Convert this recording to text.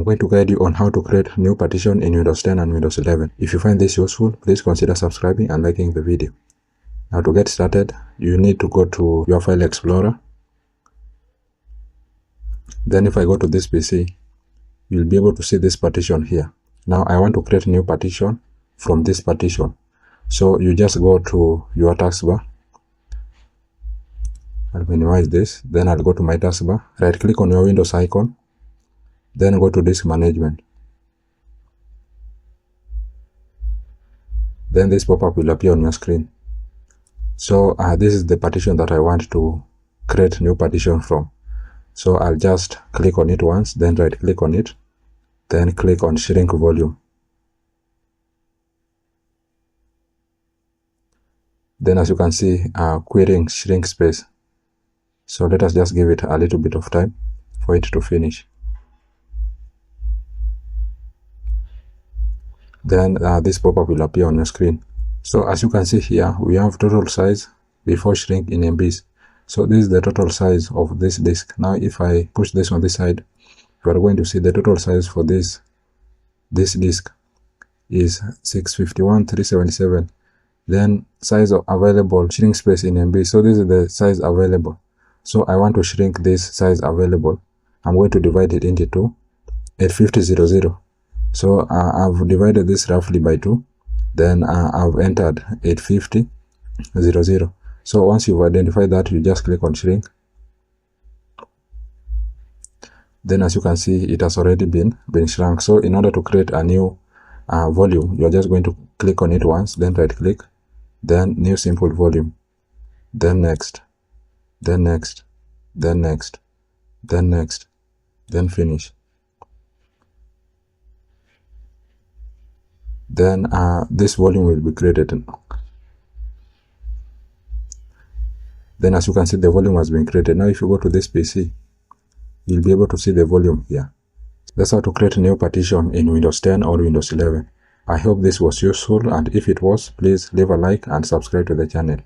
I'm going to guide you on how to create new partition in Windows 10 and Windows 11. If you find this useful, please consider subscribing and liking the video. Now to get started, you need to go to your file explorer. Then if I go to this PC, you'll be able to see this partition here. Now I want to create a new partition from this partition. So you just go to your taskbar. I'll minimize this. Then I'll go to my taskbar. Right click on your Windows icon. Then go to disk management. Then this pop-up will appear on your screen. So this is the partition that I want to create new partition from. So I'll just click on it once, then right click on it, then click on shrink volume. Then as you can see, querying shrink space. So let us just give it a little bit of time for it to finish. Then this pop-up will appear on your screen. So as you can see here, we have total size before shrink in MBs. So this is the total size of this disk. Now if I push this on this side, you are going to see the total size for this disk is 651,377. Then size of available shrink space in MB. So this is the size available. So I want to shrink this size available. I'm going to divide it into 2, 850,00. So I've divided this roughly by 2. Then I've entered 850,00. So once you've identified that, you just click on shrink. Then as you can see, it has already been shrunk. So in order to create a new volume, you're just going to click on it once, then right click, then new simple volume, then next, then next, then next, then next, then finish. Then this volume will be created. Then as you can see, the volume has been created. Now if you go to this PC, you'll be able to see the volume here. That's how to create a new partition in Windows 10 or Windows 11. I hope this was useful, and if it was, please leave a like and subscribe to the channel.